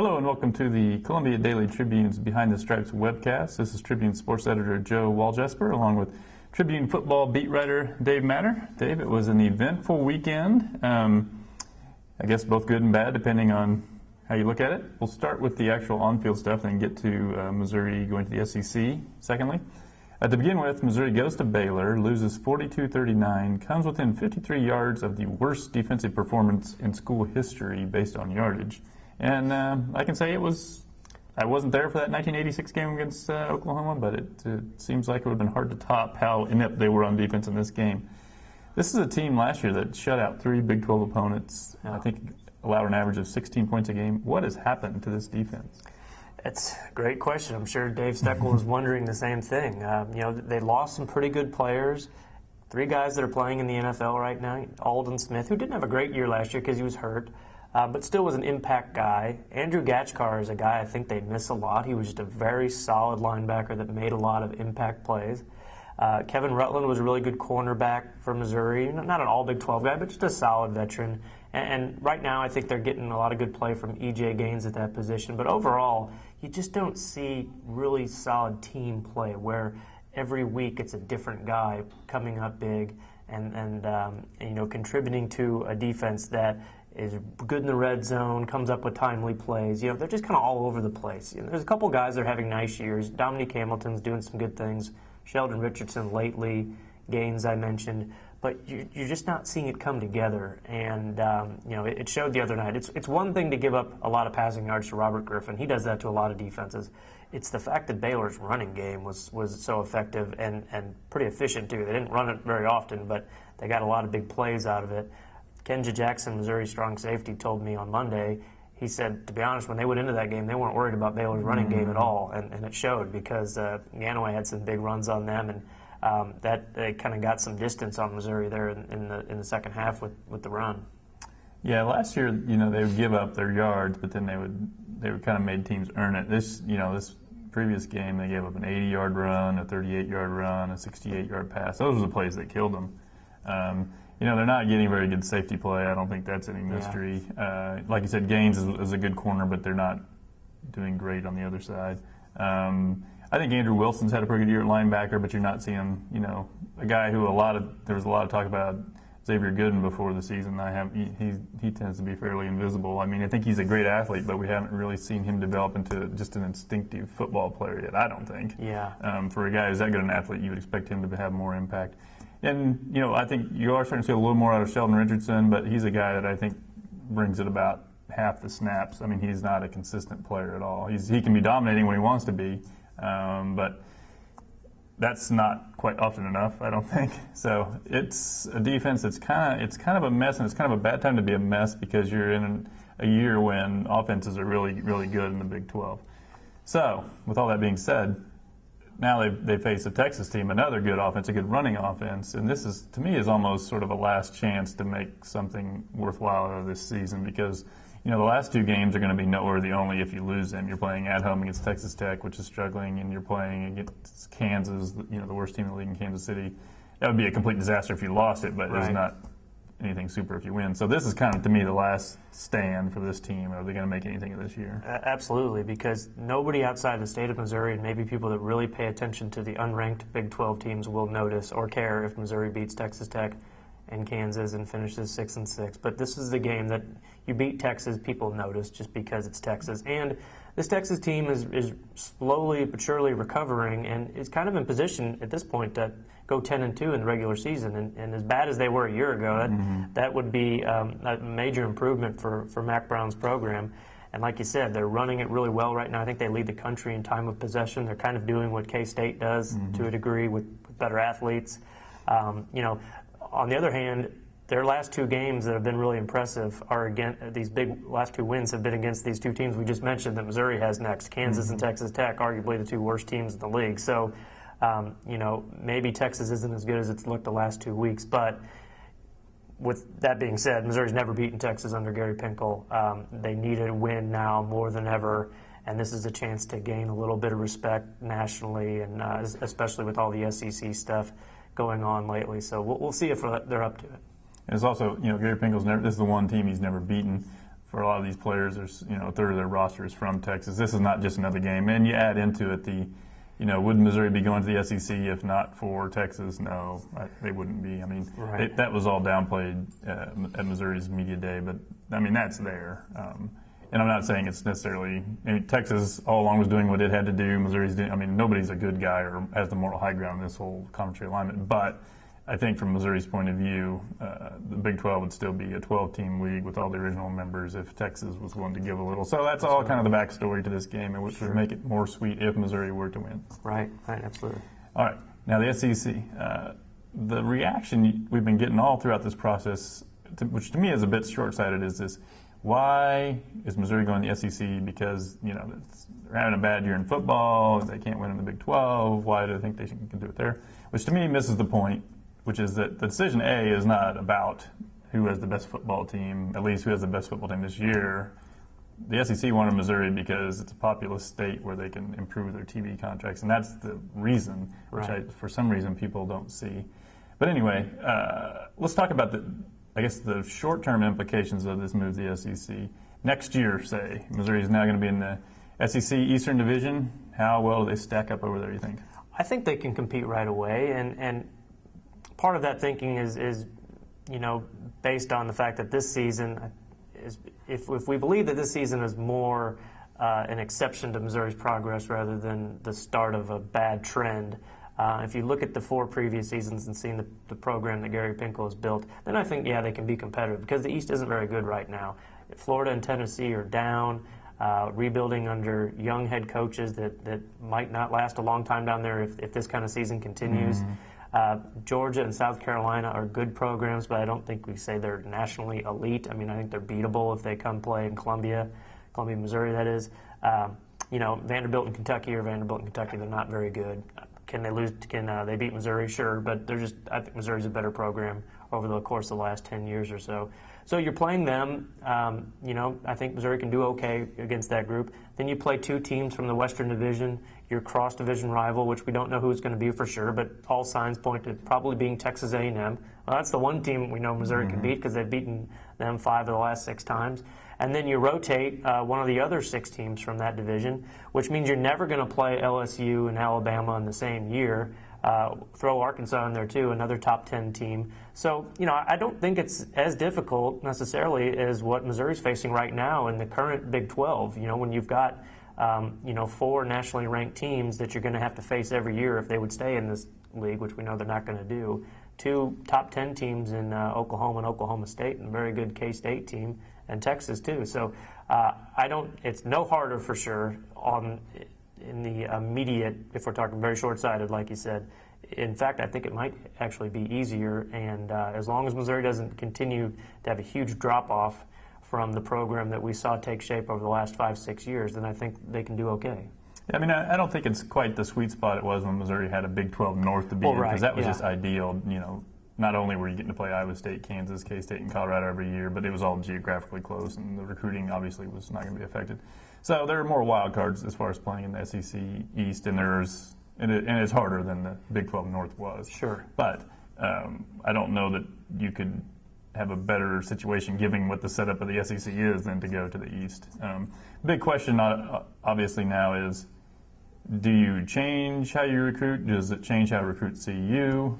Hello and welcome to the Columbia Daily Tribune's Behind the Stripes webcast. This is Tribune sports editor Joe Walljasper along with Tribune football beat writer Dave Matter. Dave, it was an eventful weekend. I guess both good and bad depending on how you look at it. We'll start with the actual on-field stuff and then get to Missouri going to the SEC secondly. To begin with, Missouri goes to Baylor, loses 42-39, comes within 53 yards of the worst defensive performance in school history based on yardage. And I can say I wasn't there for that 1986 game against Oklahoma, but it seems like it would have been hard to top how inept they were on defense in this game. This is a team last year that shut out 3 Big 12 opponents, I think allowed an average of 16 points a game. What has happened to this defense? It's a great question. I'm sure Dave Steckel is wondering the same thing. They lost some pretty good players. 3 guys that are playing in the NFL right now. Aldon Smith, who didn't have a great year last year because he was hurt, but still was an impact guy. Andrew Gatchkar is a guy I think they miss a lot. He was just a very solid linebacker that made a lot of impact plays. Kevin Rutland was a really good cornerback for Missouri. Not an all Big 12 guy, but just a solid veteran. And right now I think they're getting a lot of good play from E.J. Gaines at that position. But overall, you just don't see really solid team play where every week it's a different guy coming up big and contributing to a defense that is good in the red zone, comes up with timely plays. They're just kind of all over the place. There's a couple guys that are having nice years. Dominique Hamilton's doing some good things. Sheldon Richardson lately, Gaines I mentioned. But you're just not seeing it come together. And, it showed the other night. It's one thing to give up a lot of passing yards to Robert Griffin. He does that to a lot of defenses. It's the fact that Baylor's running game was so effective and pretty efficient, too. They didn't run it very often, but they got a lot of big plays out of it. Kenja Jackson, Missouri strong safety, told me on Monday, he said, to be honest, when they went into that game, they weren't worried about Baylor's running game at all, and it showed because Yanaway had some big runs on them, and that they kind of got some distance on Missouri there in the second half with the run. Yeah, last year, they would give up their yards, but then they would kind of made teams earn it. This previous game, they gave up an 80-yard run, a 38-yard run, a 68-yard pass. Those were the plays that killed them. They're not getting very good safety play. I don't think that's any mystery. Yeah. Like you said, Gaines is a good corner, but they're not doing great on the other side. I think Andrew Wilson's had a pretty good year at linebacker, but you're not seeing, a guy who there was a lot of talk about Xavier Gooden before the season. He tends to be fairly invisible. I think he's a great athlete, but we haven't really seen him develop into just an instinctive football player yet, I don't think. Yeah. For a guy who's that good an athlete, you would expect him to have more impact. And, I think you are starting to see a little more out of Sheldon Richardson, but he's a guy that I think brings it about half the snaps. He's not a consistent player at all. He can be dominating when he wants to be, but that's not quite often enough, I don't think. So it's a defense that's kind of a mess, and it's kind of a bad time to be a mess because you're in a year when offenses are really, really good in the Big 12. So with all that being said, now they face a Texas team, another good offense, a good running offense, and this is, to me, is almost sort of a last chance to make something worthwhile out of this season because, the last 2 games are going to be noteworthy only if you lose them. You're playing at home against Texas Tech, which is struggling, and you're playing against Kansas, the worst team in the league in Kansas City. That would be a complete disaster if you lost it, but right. It's not anything super if you win. So this is kind of, to me, the last stand for this team. Are they going to make anything of this year? Absolutely, because nobody outside the state of Missouri, and maybe people that really pay attention to the unranked Big 12 teams, will notice or care if Missouri beats Texas Tech and Kansas and finishes 6-6. But this is the game that you beat Texas, people notice just because it's Texas. And this Texas team is slowly but surely recovering and is kind of in position at this point to go 10-2 in the regular season. And as bad as they were a year ago, that would be a major improvement for Mac Brown's program. And like you said, they're running it really well right now. I think they lead the country in time of possession. They're kind of doing what K-State does to a degree with better athletes. On the other hand, their last 2 games that have been really impressive are these big last 2 wins have been against these 2 teams we just mentioned that Missouri has next, Kansas and Texas Tech, arguably the 2 worst teams in the league. So, maybe Texas isn't as good as it's looked the last 2 weeks, but with that being said, Missouri's never beaten Texas under Gary Pinkel. They need a win now more than ever, and this is a chance to gain a little bit of respect nationally, and especially with all the SEC stuff going on lately. So we'll see if they're up to it. And it's also, Gary Pinkel's this is the one team he's never beaten. for a lot of these players, there's a third of their roster is from Texas. This is not just another game, and you add into it would Missouri be going to the SEC if not for Texas? No, they wouldn't be. I mean, right. that was all downplayed at Missouri's media day, but I mean that's there. And I'm not saying it's necessarily. I mean, Texas all along was doing what it had to do. Missouri's doing. I mean, nobody's a good guy or has the moral high ground in this whole conference realignment. But I think from Missouri's point of view, the Big 12 would still be a 12-team league with all the original members if Texas was willing to give a little. So that's all kind of the backstory to this game, and which would make it more sweet if Missouri were to win. Right, absolutely. All right, now the SEC. The reaction we've been getting all throughout this process, which to me is a bit short-sighted, is this. Why is Missouri going to the SEC? Because, they're having a bad year in football, they can't win in the Big 12, why do they think they can do it there? Which to me misses the point, which is that the decision A is not about who has the best football team, at least who has the best football team this year. The SEC wanted Missouri because it's a populous state where they can improve their TV contracts, and that's the reason, which for some reason people don't see. But anyway, let's talk about the short-term implications of this move to the SEC. Next year, say, Missouri is now going to be in the SEC Eastern Division. How well do they stack up over there, you think? I think they can compete right away, and part of that thinking is based on the fact that this season is, if we believe that this season is more an exception to Missouri's progress rather than the start of a bad trend. If you look at the 4 previous seasons and seeing the program that Gary Pinkel has built, then I think, they can be competitive because the East isn't very good right now. Florida and Tennessee are down, rebuilding under young head coaches that might not last a long time down there if this kind of season continues. Georgia and South Carolina are good programs, but I don't think we say they're nationally elite. I mean, I think they're beatable if they come play in Columbia, Missouri, that is. Vanderbilt and Kentucky, they're not very good. Can they lose? Can they beat Missouri? Sure, but I think Missouri's a better program over the course of the last 10 years or so. So you're playing them. I think Missouri can do okay against that group. Then you play 2 teams from the Western Division, your cross-division rival, which we don't know who it's going to be for sure, but all signs point to probably being Texas A&M. Well, that's the one team we know Missouri can beat because they've beaten them 5 of the last 6 times. And then you rotate one of the other 6 teams from that division, which means you're never going to play LSU and Alabama in the same year. Throw Arkansas in there too, another top 10 team. So, I don't think it's as difficult necessarily as what Missouri's facing right now in the current Big 12. When you've got, 4 nationally ranked teams that you're going to have to face every year if they would stay in this league, which we know they're not going to do. 2 top 10 teams in Oklahoma and Oklahoma State, and a very good K-State team, and Texas too. So it's no harder for sure in the immediate, if we're talking very short-sighted, like you said. In fact, I think it might actually be easier, and as long as Missouri doesn't continue to have a huge drop-off from the program that we saw take shape over the last 5-6 years, then I think they can do okay. I mean, I don't think it's quite the sweet spot it was when Missouri had a Big 12 North to be in, because that was just ideal. Not only were you getting to play Iowa State, Kansas, K-State, and Colorado every year, but it was all geographically close, and the recruiting obviously was not going to be affected. So there are more wild cards as far as playing in the SEC East, and it's harder than the Big 12 North was. Sure. But I don't know that you could have a better situation given what the setup of the SEC is than to go to the East. Big question obviously now is, do you change how you recruit? Does it change how recruits see you?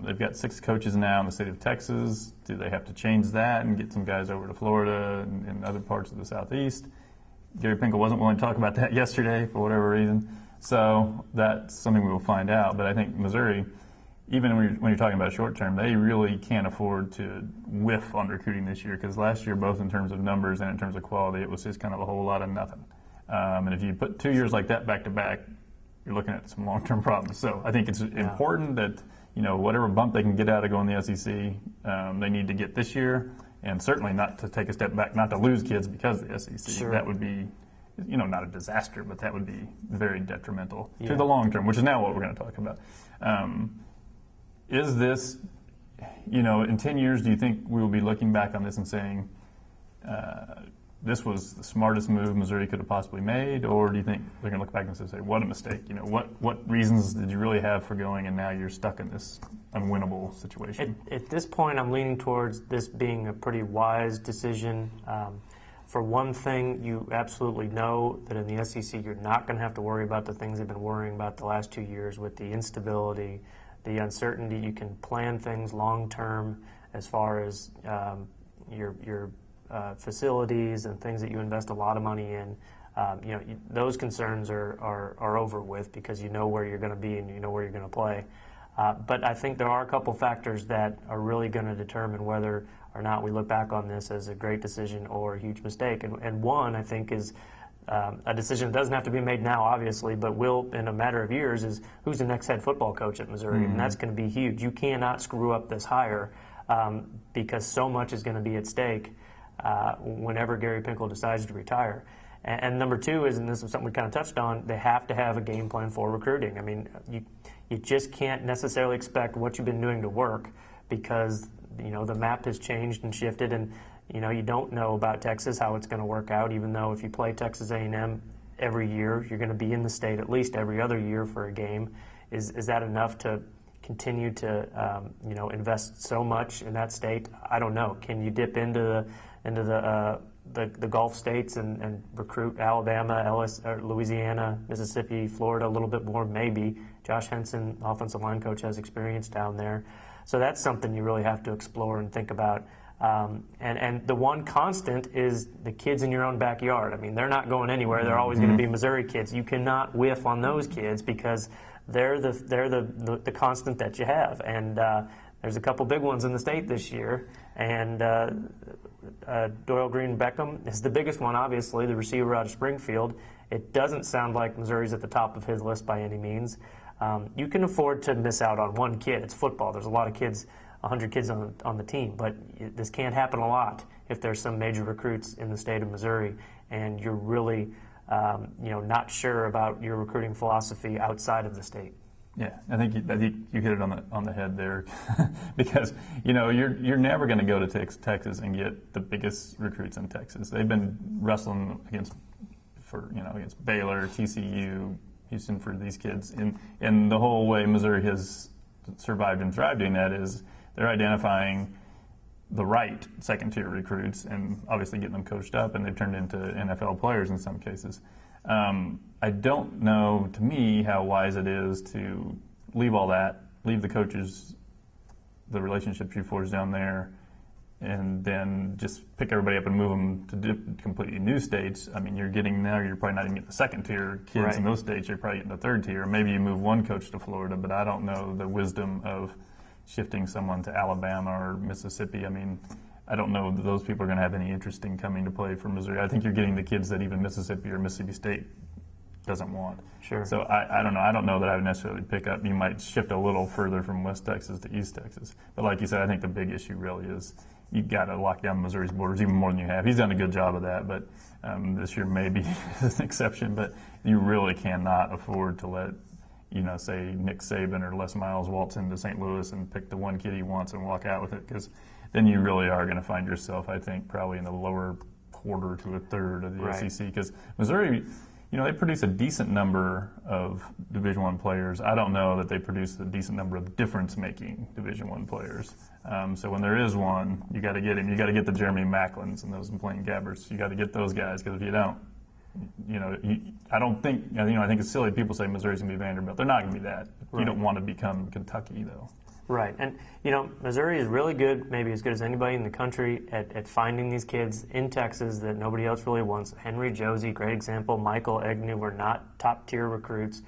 They've got 6 coaches now in the state of Texas. Do they have to change that and get some guys over to Florida and other parts of the Southeast? Gary Pinkel wasn't willing to talk about that yesterday for whatever reason. So that's something we will find out. But I think Missouri, even when you're talking about short term, they really can't afford to whiff on recruiting this year, because last year, both in terms of numbers and in terms of quality, it was just kind of a whole lot of nothing. And if you put 2 years like that back to back, you're looking at some long-term problems. So I think it's important that whatever bump they can get out of going to the SEC, they need to get this year, and certainly not to take a step back, not to lose kids because of the SEC. Sure. That would be, not a disaster, but that would be very detrimental to the long term, which is now what we're going to talk about. Is this, in 10 years, do you think we will be looking back on this and saying, this was the smartest move Missouri could have possibly made, or do you think they're going to look back and say, what a mistake? What reasons did you really have for going, and now you're stuck in this unwinnable situation? At this point, I'm leaning towards this being a pretty wise decision. For one thing, you absolutely know that in the SEC you're not going to have to worry about the things they've been worrying about the last 2 years with the instability, the uncertainty. You can plan things long term as far as your facilities and things that you invest a lot of money in. Those concerns are over with because you know where you're going to be and you know where you're going to play. But I think there are a couple factors that are really going to determine whether or not we look back on this as a great decision or a huge mistake. And one, I think, is a decision that doesn't have to be made now, obviously, but will in a matter of years, is who's the next head football coach at Missouri. Mm-hmm. And that's going to be huge. You cannot screw up this hire because so much is going to be at stake whenever Gary Pinkel decides to retire. And number two is, and this is something we kind of touched on, they have to have a game plan for recruiting. I mean, you just can't necessarily expect what you've been doing to work because, the map has changed and shifted, and, you don't know about Texas, how it's going to work out, even though if you play Texas A&M every year, you're going to be in the state at least every other year for a game. Is that enough to continue to, invest so much in that state? I don't know. Can you dip into the Gulf states and recruit Alabama, Louisiana, Mississippi, Florida a little bit more? Maybe. Josh Henson, offensive line coach, has experience down there. So that's something you really have to explore and think about. And the one constant is the kids in your own backyard. I mean, they're not going anywhere. They're always going to be Missouri kids. You cannot whiff on those kids because they're the constant that you have. And there's a couple big ones in the state this year. And Doyle Green Beckham is the biggest one, obviously, the receiver out of Springfield. It doesn't sound like Missouri's at the top of his list by any means. You can afford to miss out on one kid. It's football. There's a lot of kids, 100 kids on the team, but this can't happen a lot if there's some major recruits in the state of Missouri and you're really not sure about your recruiting philosophy outside of the state. Yeah, I think you hit it on the head there, because you're never going to go to Texas and get the biggest recruits in Texas. They've been wrestling against Baylor, TCU, Houston for these kids, and the whole way Missouri has survived and thrived doing that is they're identifying the right second-tier recruits and obviously getting them coached up, and they've turned into NFL players in some cases. I don't know, to me, how wise it is to leave all that, leave the coaches, the relationships you forged down there, and then just pick everybody up and move them to completely new states. I mean, you're probably not even getting the second-tier kids right in those states. You're probably getting the third tier. Maybe you move one coach to Florida, but I don't know the wisdom of shifting someone to Alabama or Mississippi. I mean, I don't know that those people are going to have any interest in coming to play for Missouri. I think you're getting the kids that even Mississippi or Mississippi State doesn't want. Sure. So I don't know. I don't know that I would necessarily pick up. You might shift a little further from West Texas to East Texas. But like you said, I think the big issue really is you've got to lock down Missouri's borders even more than you have. He's done a good job of that, but this year maybe is an exception. But you really cannot afford to let, say Nick Saban or Les Miles waltz into St. Louis and pick the one kid he wants and walk out with it, because then you really are going to find yourself, I think, probably in the lower quarter to a third of the right. SEC. Because Missouri, they produce a decent number of Division I players. I don't know that they produce a decent number of difference-making Division I players. So when there is one, you got to get him. You got to get the Jeremy Macklins and those Blaine Gabberts. You got to get those guys, because if you don't, I don't think, I think it's silly people say Missouri's going to be Vanderbilt. They're not going to be that. Right. You don't want to become Kentucky, though. Right. And, Missouri is really good, maybe as good as anybody in the country, at finding these kids in Texas that nobody else really wants. Henry Josie, great example. Michael Egnew were not top-tier recruits.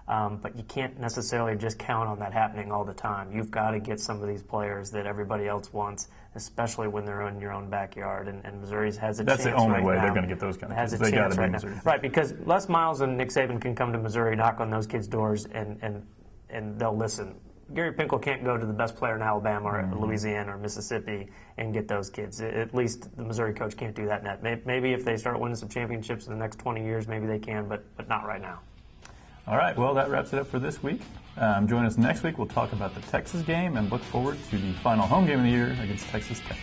But you can't necessarily just count on that happening all the time. You've got to get some of these players that everybody else wants, especially when they're in your own backyard. And Missouri has a chance right now. That's the only way they're going to get those kind of kids. They got to be Missouri. Right, because Les Miles and Nick Saban can come to Missouri, knock on those kids' doors, and they'll listen. Gary Pinkel can't go to the best player in Alabama or Louisiana or Mississippi and get those kids. At least the Missouri coach can't do that net. Maybe if they start winning some championships in the next 20 years, maybe they can, but not right now. All right, well, that wraps it up for this week. Join us next week. We'll talk about the Texas game and look forward to the final home game of the year against Texas Tech.